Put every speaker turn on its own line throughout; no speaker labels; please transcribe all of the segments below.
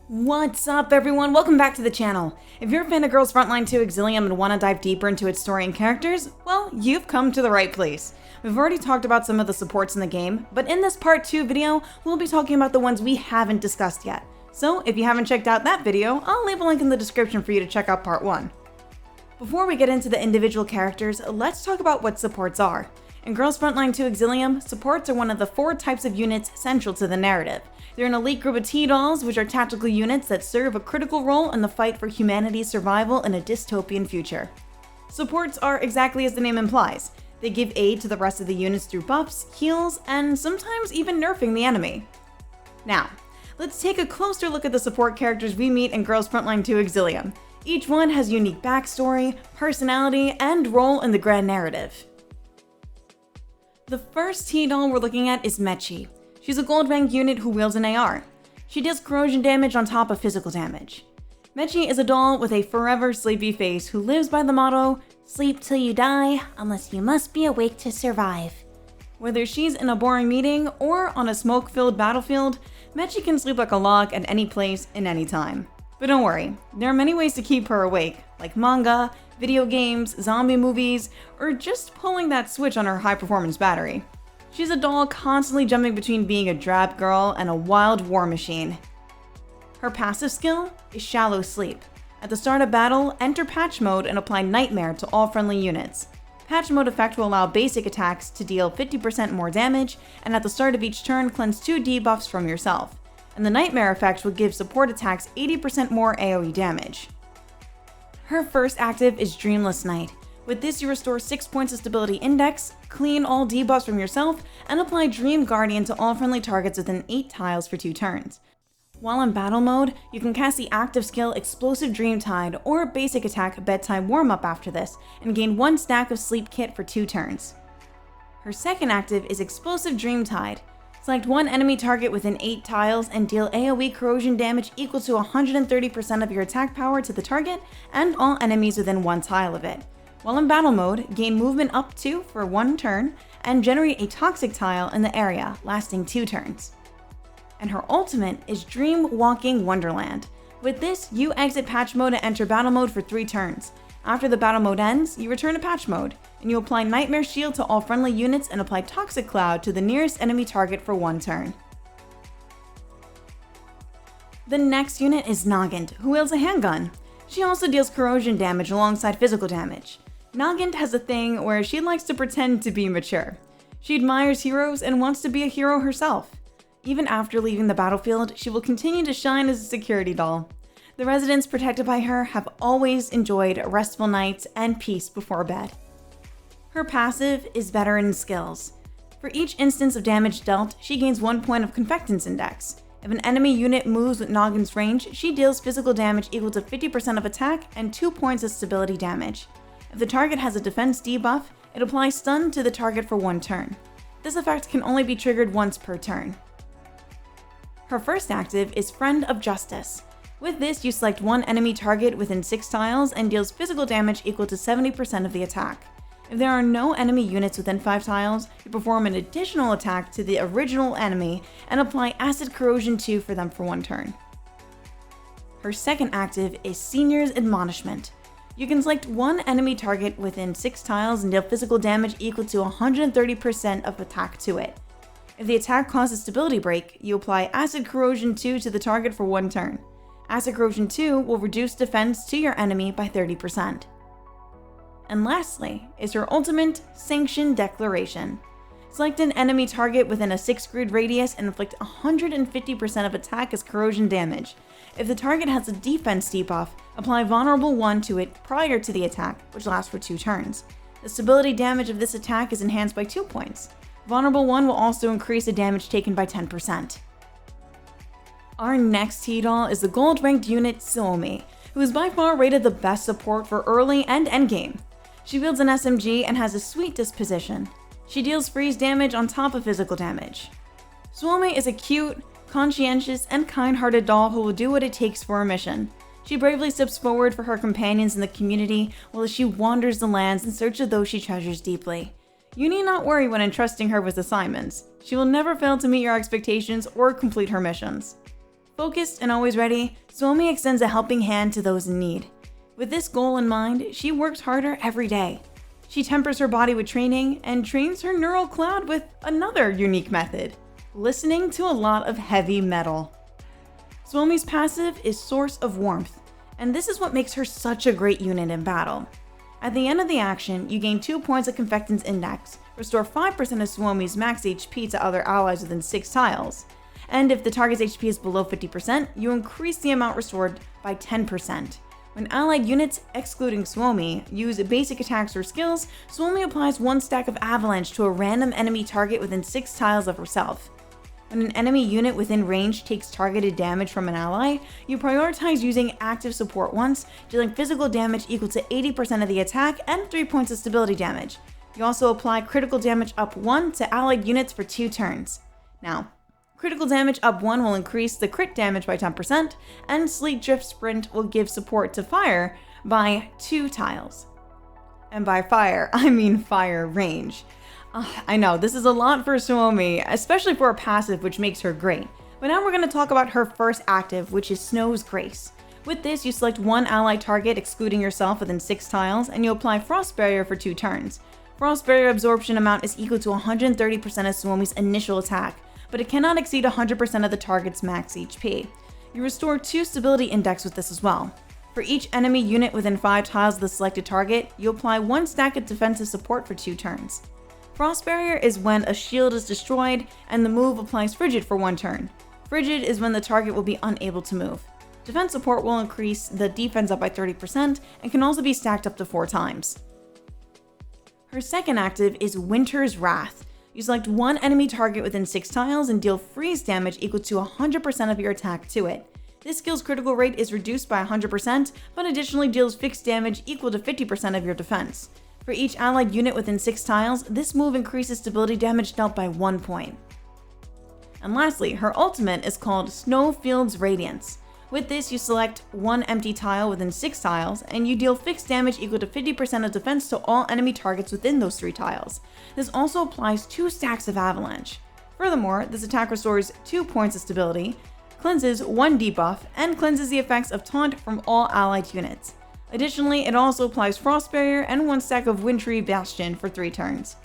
What's up, everyone? Welcome back to the channel. If you're a fan of Girls Frontline 2 Exilium and want to dive deeper into its story and characters, well, you've come to the right place. We've already talked about some of the supports in the game, but in this part 2 video, we'll be talking about the ones we haven't discussed yet. So if you haven't checked out that video, I'll leave a link in the description for you to check out part 1. Before we get into the individual characters, let's talk about what supports are. In Girls Frontline 2 Exilium, supports are one of the 4 types of units central to the narrative. They're an elite group of T-Dolls, which are tactical units that serve a critical role in the fight for humanity's survival in a dystopian future. Supports are exactly as the name implies. They give aid to the rest of the units through buffs, heals, and sometimes even nerfing the enemy. Now, let's take a closer look at the support characters we meet in Girls Frontline 2 Exilium. Each one has unique backstory, personality, and role in the grand narrative. The first T-Doll we're looking at is Mechi. She's a gold rank unit who wields an AR. She deals corrosion damage on top of physical damage. Mechi is a doll with a forever sleepy face who lives by the motto, "Sleep till you die, unless you must be awake to survive." Whether she's in a boring meeting or on a smoke-filled battlefield, Mechi can sleep like a log at any place in any time. But don't worry, there are many ways to keep her awake, like manga, video games, zombie movies, or just pulling that switch on her high-performance battery. She's a doll constantly jumping between being a drab girl and a wild war machine. Her passive skill is Shallow Sleep. At the start of battle, enter Patch Mode and apply Nightmare to all friendly units. Patch Mode effect will allow basic attacks to deal 50% more damage, and at the start of each turn, cleanse 2 debuffs from yourself. And the Nightmare effect will give support attacks 80% more AoE damage. Her first active is Dreamless Night. With this, you restore 6 points of stability index, clean all debuffs from yourself, and apply Dream Guardian to all friendly targets within 8 tiles for 2 turns. While in battle mode, you can cast the active skill Explosive Dreamtide or basic attack Bedtime Warm-Up after this, and gain 1 stack of Sleep Kit for 2 turns. Her second active is Explosive Dreamtide. Select 1 enemy target within 8 tiles and deal AoE corrosion damage equal to 130% of your attack power to the target and all enemies within 1 tile of it. While in battle mode, gain movement up 2 for 1 turn and generate a toxic tile in the area, lasting 2 turns. And her ultimate is Dream Walking Wonderland. With this, you exit patch mode and enter battle mode for 3 turns. After the battle mode ends, you return to patch mode, and you apply Nightmare Shield to all friendly units and apply Toxic Cloud to the nearest enemy target for 1 turn. The next unit is Noggin, who wields a handgun. She also deals corrosion damage alongside physical damage. Noggin has a thing where she likes to pretend to be mature. She admires heroes and wants to be a hero herself. Even after leaving the battlefield, she will continue to shine as a security doll. The residents protected by her have always enjoyed restful nights and peace before bed. Her passive is Veteran Skills. For each instance of damage dealt, she gains 1 point of Confectance Index. If an enemy unit moves with Noggin's range, she deals physical damage equal to 50% of attack and 2 points of stability damage. If the target has a defense debuff, it applies stun to the target for 1 turn. This effect can only be triggered once per turn. Her first active is Friend of Justice. With this, you select 1 enemy target within 6 tiles and deals physical damage equal to 70% of the attack. If there are no enemy units within 5 tiles, you perform an additional attack to the original enemy and apply Acid Corrosion 2 for them for 1 turn. Her second active is Senior's Admonishment. You can select 1 enemy target within 6 tiles and deal physical damage equal to 130% of attack to it. If the attack causes stability break, you apply Acid Corrosion 2 to the target for 1 turn. Acid Corrosion 2 will reduce defense to your enemy by 30%. And lastly is her ultimate, Sanction Declaration. Select an enemy target within a 6 grid radius and inflict 150% of attack as corrosion damage. If the target has a defense debuff, apply Vulnerable 1 to it prior to the attack, which lasts for 2 turns. The stability damage of this attack is enhanced by 2 points. Vulnerable 1 will also increase the damage taken by 10%. Our next T-Doll is the gold-ranked unit Suomi, who is by far rated the best support for early and endgame. She wields an SMG and has a sweet disposition. She deals freeze damage on top of physical damage. Suomi is a cute, conscientious, and kind-hearted doll who will do what it takes for her mission. She bravely steps forward for her companions in the community while she wanders the lands in search of those she treasures deeply. You need not worry when entrusting her with assignments. She will never fail to meet your expectations or complete her missions. Focused and always ready, Suomi extends a helping hand to those in need. With this goal in mind, she works harder every day. She tempers her body with training and trains her neural cloud with another unique method: listening to a lot of heavy metal. Suomi's passive is Source of Warmth, and this is what makes her such a great unit in battle. At the end of the action, you gain 2 points of Confectance Index, restore 5% of Suomi's max HP to other allies within 6 tiles, and if the target's HP is below 50%, you increase the amount restored by 10%. When allied units, excluding Suomi, use basic attacks or skills, Suomi applies 1 stack of Avalanche to a random enemy target within 6 tiles of herself. When an enemy unit within range takes targeted damage from an ally, you prioritize using active support once, dealing physical damage equal to 80% of the attack and 3 points of stability damage. You also apply critical damage up 1 to allied units for 2 turns. Now, critical damage up 1 will increase the crit damage by 10%, and Sleet Drift Sprint will give support to fire by 2 tiles. And by fire, I mean fire range. I know, this is a lot for Suomi, especially for a passive, which makes her great. But now we're going to talk about her first active, which is Snow's Grace. With this, you select 1 ally target, excluding yourself, within 6 tiles, and you apply Frost Barrier for 2 turns. Frost Barrier absorption amount is equal to 130% of Suomi's initial attack, but it cannot exceed 100% of the target's max HP. You restore 2 stability index with this as well. For each enemy unit within 5 tiles of the selected target, you apply 1 stack of defensive support for 2 turns. Frost Barrier is when a shield is destroyed, and the move applies Frigid for 1 turn. Frigid is when the target will be unable to move. Defense support will increase the defense up by 30% and can also be stacked up to 4 times. Her second active is Winter's Wrath. You select 1 enemy target within 6 tiles and deal freeze damage equal to 100% of your attack to it. This skill's critical rate is reduced by 100%, but additionally deals fixed damage equal to 50% of your defense. For each allied unit within 6 tiles, this move increases stability damage dealt by 1 point. And lastly, her ultimate is called Snowfield's Radiance. With this, you select 1 empty tile within 6 tiles, and you deal fixed damage equal to 50% of defense to all enemy targets within those 3 tiles. This also applies 2 stacks of Avalanche. Furthermore, this attack restores 2 points of stability, cleanses 1 debuff, and cleanses the effects of Taunt from all allied units. Additionally, it also applies Frost Barrier and 1 stack of Wintry Bastion for 3 turns.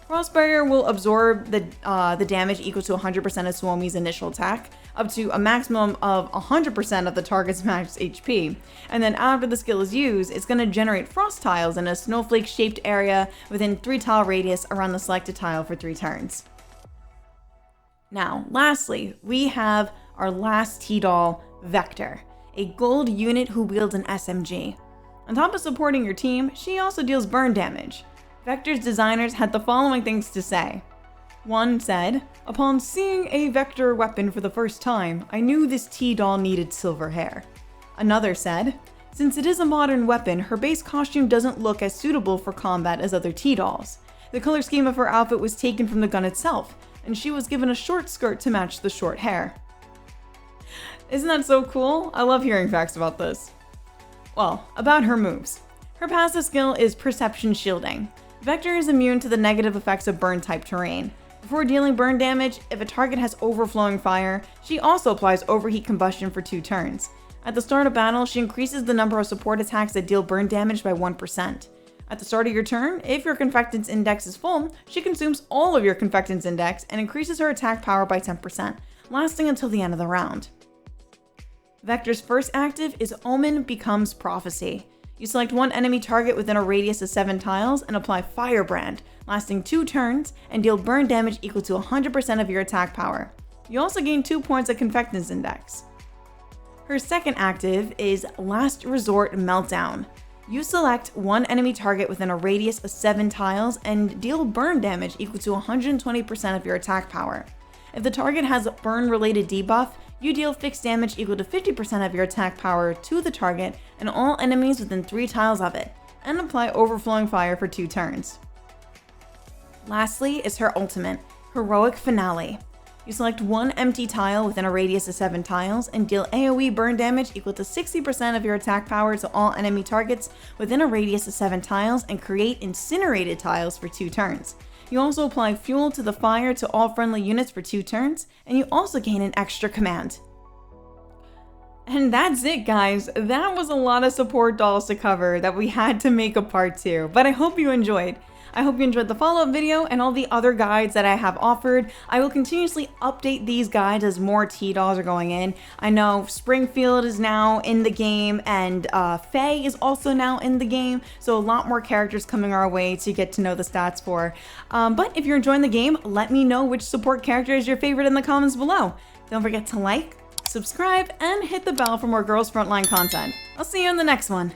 Frost Barrier will absorb the damage equal to 100% of Suomi's initial attack, up to a maximum of 100% of the target's max HP, and then after the skill is used, it's going to generate frost tiles in a snowflake-shaped area within 3 tile radius around the selected tile for 3 turns. Now, lastly, we have our last T-Doll, Vector, a gold unit who wields an SMG. On top of supporting your team, she also deals burn damage. Vector's designers had the following things to say. One said, "Upon seeing a Vector weapon for the first time, I knew this T-Doll needed silver hair." Another said, "Since it is a modern weapon, her base costume doesn't look as suitable for combat as other T-Dolls. The color scheme of her outfit was taken from the gun itself, and she was given a short skirt to match the short hair." Isn't that so cool? I love hearing facts about this. Well, about her moves. Her passive skill is Perception Shielding. Vector is immune to the negative effects of burn-type terrain. Before dealing burn damage, if a target has overflowing fire, she also applies Overheat Combustion for 2 turns. At the start of battle, she increases the number of support attacks that deal burn damage by 1%. At the start of your turn, if your Confectance Index is full, she consumes all of your Confectance Index and increases her attack power by 10%, lasting until the end of the round. Vector's first active is Omen Becomes Prophecy. You select 1 enemy target within a radius of 7 tiles and apply Firebrand, lasting 2 turns, and deal burn damage equal to 100% of your attack power. You also gain 2 points of Confectance Index. Her second active is Last Resort Meltdown. You select 1 enemy target within a radius of 7 tiles and deal burn damage equal to 120% of your attack power. If the target has a burn-related debuff, you deal fixed damage equal to 50% of your attack power to the target and all enemies within 3 tiles of it, and apply Overflowing Fire for 2 turns. Lastly is her ultimate, Heroic Finale. You select 1 empty tile within a radius of 7 tiles and deal AoE burn damage equal to 60% of your attack power to all enemy targets within a radius of 7 tiles and create incinerated tiles for 2 turns. You also apply fuel to the fire to all friendly units for 2 turns, and you also gain an extra command. And that's it, guys. That was a lot of support dolls to cover that we had to make a part 2, but I hope you enjoyed. I hope you enjoyed the follow-up video and all the other guides that I have offered. I will continuously update these guides as more T-dolls are going in. I know Springfield is now in the game, and Faye is also now in the game, so a lot more characters coming our way to get to know the stats for. But if you're enjoying the game, let me know which support character is your favorite in the comments below. Don't forget to like, subscribe, and hit the bell for more Girls Frontline content. I'll see you in the next one.